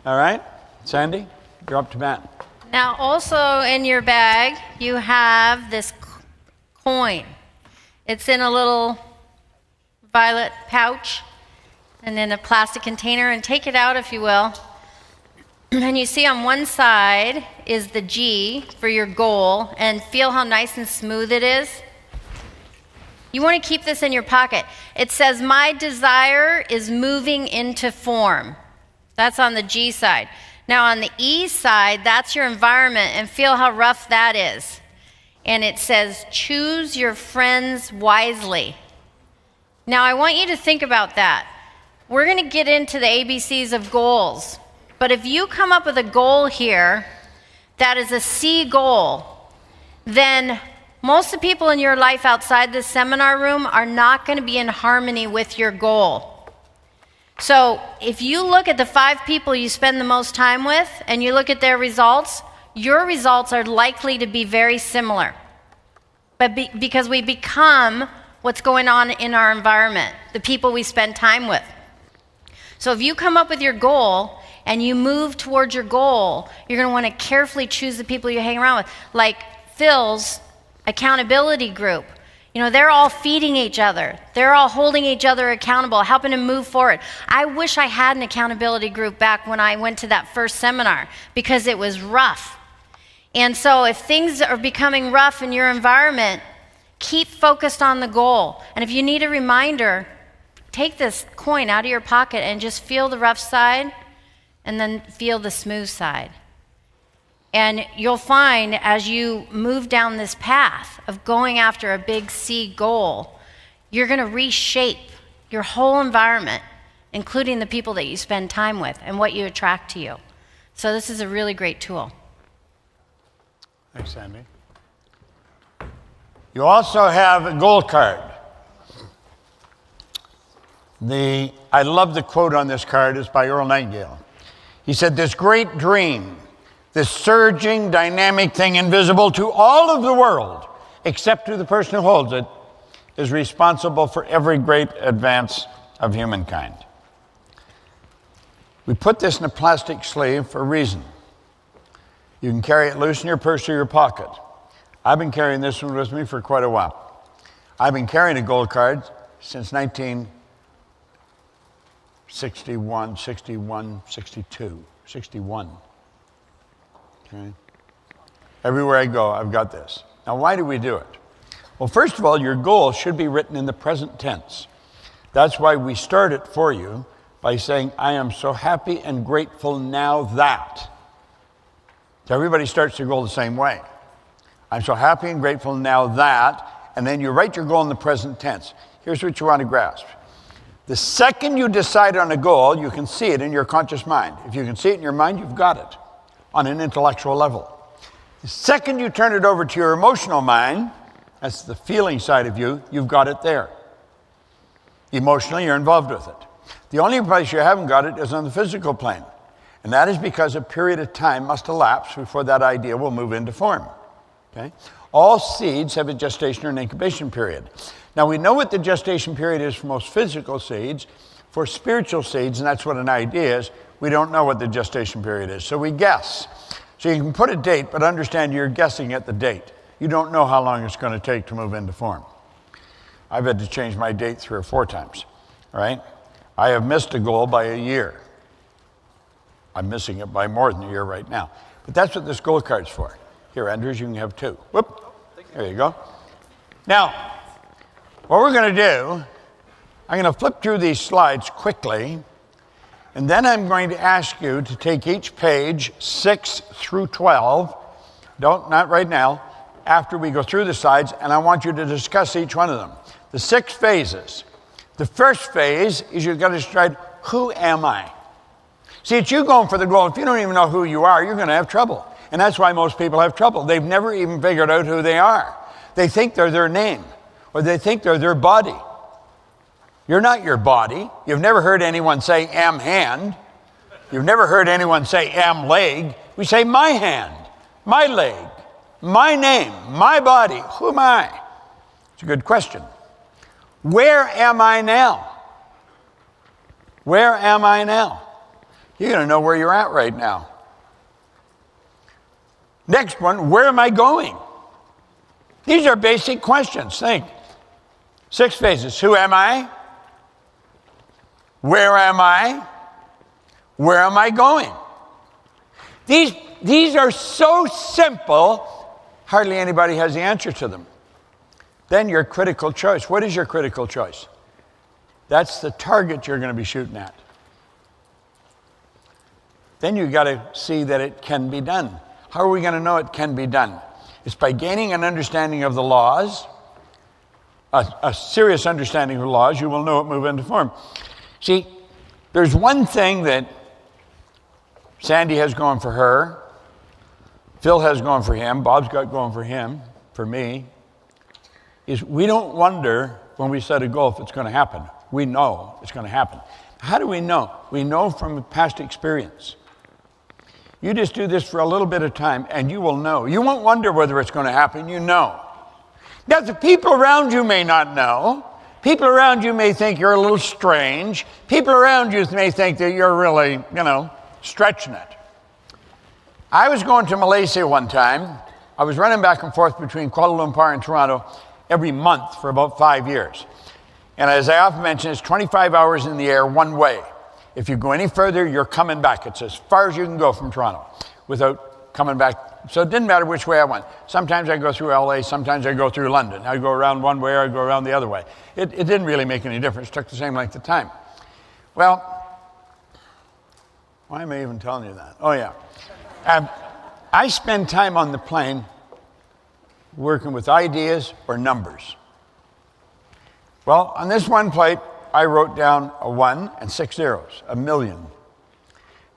All right? Sandy, you're up to bat. Now, also in your bag, you have this coin. It's in a little violet pouch and in a plastic container, and take it out if you will. And you see on one side is the G for your goal, and feel how nice and smooth it is. You want to keep this in your pocket. It says, my desire is moving into form. That's on the G side. Now on the E side, that's your environment, and feel how rough that is. And it says, choose your friends wisely. Now I want you to think about that. We're going to get into the ABCs of goals. But if you come up with a goal here that is a C goal, then most of the people in your life outside this seminar room are not going to be in harmony with your goal. So if you look at the 5 people you spend the most time with and you look at their results, your results are likely to be very similar. But because we become what's going on in our environment, the people we spend time with. So if you come up with your goal and you move towards your goal, you're going to want to carefully choose the people you hang around with. Like Phil's accountability group. You know, they're all feeding each other. They're all holding each other accountable, helping them move forward. I wish I had an accountability group back when I went to that first seminar, because it was rough. And so if things are becoming rough in your environment, keep focused on the goal. And if you need a reminder, take this coin out of your pocket and just feel the rough side and then feel the smooth side. And you'll find as you move down this path of going after a big C goal, you're going to reshape your whole environment, including the people that you spend time with and what you attract to you. So this is a really great tool. Thanks, Sandy. You also have a goal card. I love the quote on this card. It's by Earl Nightingale. He said, this great dream, this surging, dynamic thing invisible to all of the world, except to the person who holds it, is responsible for every great advance of humankind. We put this in a plastic sleeve for a reason. You can carry it loose in your purse or your pocket. I've been carrying this one with me for quite a while. I've been carrying a gold card since 1961, 61, 62, 61. Okay. Everywhere I go, I've got this. Now, why do we do it? Well, first of all, your goal should be written in the present tense. That's why we start it for you by saying, I am so happy and grateful now that. So everybody starts their goal the same way. I'm so happy and grateful now that, and then you write your goal in the present tense. Here's what you want to grasp. The second you decide on a goal, you can see it in your conscious mind. If you can see it in your mind, you've got it on an intellectual level. The second you turn it over to your emotional mind, that's the feeling side of you, you've got it there. Emotionally, you're involved with it. The only place you haven't got it is on the physical plane. And that is because a period of time must elapse before that idea will move into form. Okay? All seeds have a gestation or an incubation period. Now, we know what the gestation period is for most physical seeds. For spiritual seeds, and that's what an idea is, we don't know what the gestation period is, so we guess. So you can put a date, but understand you're guessing at the date. You don't know how long it's going to take to move into form. I've had to change my date 3 or 4 times, right? I have missed a goal by a year. I'm missing it by more than a year right now. But that's what this goal card's for. Here, Andrews, you can have 2. Whoop, there you go. Now, what we're going to do, I'm going to flip through these slides quickly, and then I'm going to ask you to take each page 6 through 12. Not right now, after we go through the slides, and I want you to discuss each one of them. The 6 phases. The first phase is you've got to decide, who am I? See, it's you going for the goal. If you don't even know who you are, you're going to have trouble. And that's why most people have trouble. They've never even figured out who they are. They think they're their name, or they think they're their body. You're not your body. You've never heard anyone say, am hand. You've never heard anyone say, am leg. We say, my hand, my leg, my name, my body. Who am I? It's a good question. Where am I now? Where am I now? You're going to know where you're at right now. Next one, where am I going? These are basic questions. Think. 6 phases. Who am I? Where am I? Where am I going? These are so simple, hardly anybody has the answer to them. Then your critical choice. What is your critical choice? That's the target you're going to be shooting at. Then you've got to see that it can be done. How are we going to know it can be done? It's by gaining an understanding of the laws, a serious understanding of the laws. You will know it move into form. See, there's one thing that Sandy has going for her, Phil has going for him, Bob's got going for him, for me, is we don't wonder when we set a goal if it's going to happen. We know it's going to happen. How do we know? We know from past experience. You just do this for a little bit of time and you will know. You won't wonder whether it's going to happen, you know. Now, the people around you may not know. People around you may think you're a little strange. People around you may think that you're really, stretching it. I was going to Malaysia one time. I was running back and forth between Kuala Lumpur and Toronto every month for about 5 years. And as I often mention, it's 25 hours in the air one way. If you go any further, you're coming back. It's as far as you can go from Toronto without coming back. So it didn't matter which way I went. Sometimes I go through LA, sometimes I go through London. I go around one way or I go around the other way. It didn't really make any difference. It took the same length of time. Well, why am I even telling you that? Oh, yeah. I spend time on the plane working with ideas or numbers. Well, on this one plate, I wrote down a 1 and 6 zeros, $1 million.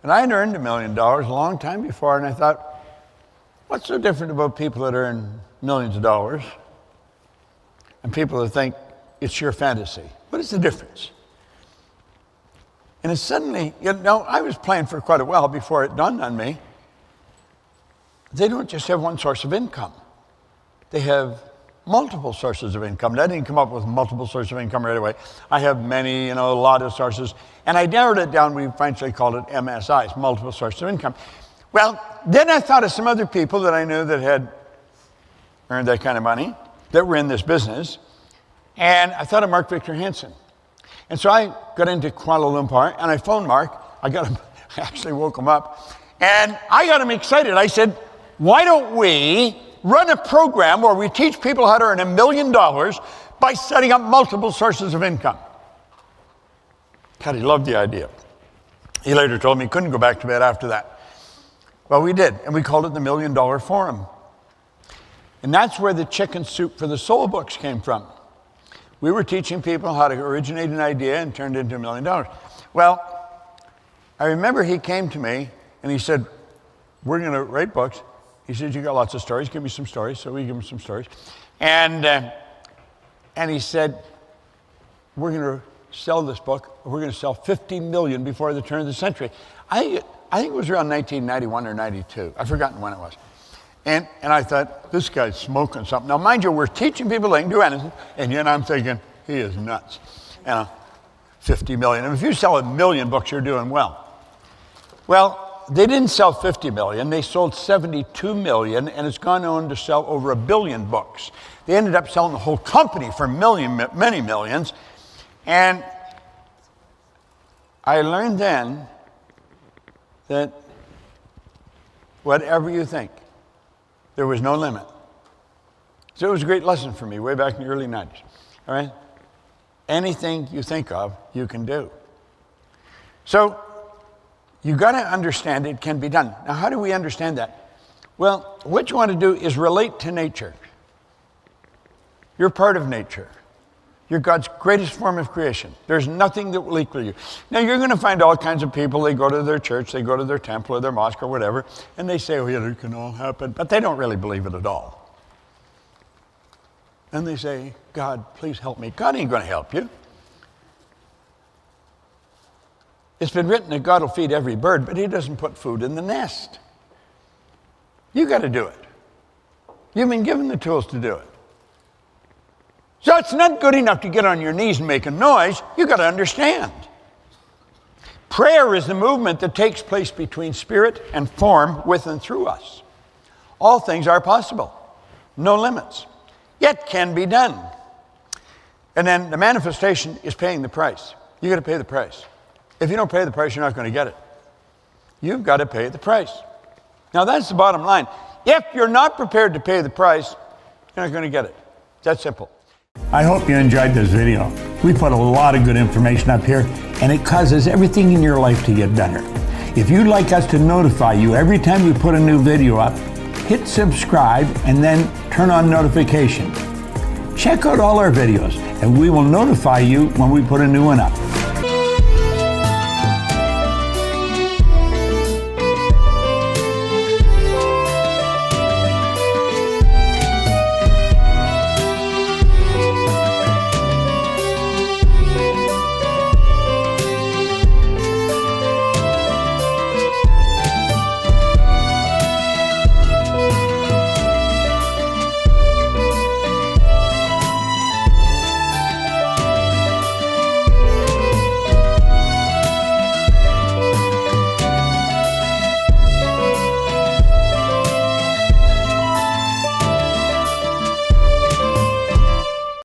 And I had earned $1 million a long time before, and I thought, what's so different about people that earn millions of dollars and people that think it's your fantasy? What is the difference? And it suddenly, I was playing for quite a while before it dawned on me. They don't just have one source of income. They have multiple sources of income. I didn't come up with multiple sources of income right away. I have many, a lot of sources. And I narrowed it down. We eventually called it MSIs, multiple sources of income. Well, then I thought of some other people that I knew that had earned that kind of money, that were in this business. And I thought of Mark Victor Hansen. And so I got into Kuala Lumpur and I phoned Mark. I actually woke him up. And I got him excited. I said, why don't we run a program where we teach people how to earn $1 million by setting up multiple sources of income? God, he loved the idea. He later told me he couldn't go back to bed after that. Well, we did, and we called it the $1 Million Forum. And that's where the Chicken Soup for the Soul books came from. We were teaching people how to originate an idea and turn it into $1 million. Well, I remember he came to me and he said, we're going to write books. He said, you got lots of stories. Give me some stories. So we give him some stories. And he said, we're going to sell this book. We're going to sell 50 million before the turn of the century. I think it was around 1991 or 92. I've forgotten when it was. And I thought, this guy's smoking something. Now, mind you, we're teaching people they can do anything. And yet I'm thinking, he is nuts. 50 million. And if you sell 1 million books, you're doing well. Well, they didn't sell 50 million. They sold 72 million, and it's gone on to sell over 1 billion books. They ended up selling the whole company for many millions. And I learned then that whatever you think, there was no limit. So it was a great lesson for me way back in the early 90s. All right? Anything you think of, you can do. So you got to understand it can be done. Now, how do we understand that? Well, what you want to do is relate to nature. You're part of nature. You're God's greatest form of creation. There's nothing that will equal you. Now, you're going to find all kinds of people. They go to their church, they go to their temple or their mosque or whatever, and they say, oh, yeah, it can all happen. But they don't really believe it at all. And they say, God, please help me. God ain't going to help you. It's been written that God will feed every bird, but he doesn't put food in the nest. You got to do it. You've been given the tools to do it. So it's not good enough to get on your knees and make a noise. You got to understand. Prayer is the movement that takes place between spirit and form with and through us. All things are possible. No limits. It can be done. And then the manifestation is paying the price. You got to pay the price. If you don't pay the price, you're not going to get it. You've got to pay the price. Now that's the bottom line. If you're not prepared to pay the price, you're not going to get it. It's that simple. I hope you enjoyed this video. We put a lot of good information up here, and it causes everything in your life to get better. If you'd like us to notify you every time we put a new video up, hit subscribe and then turn on notification. Check out all our videos, and we will notify you when we put a new one up.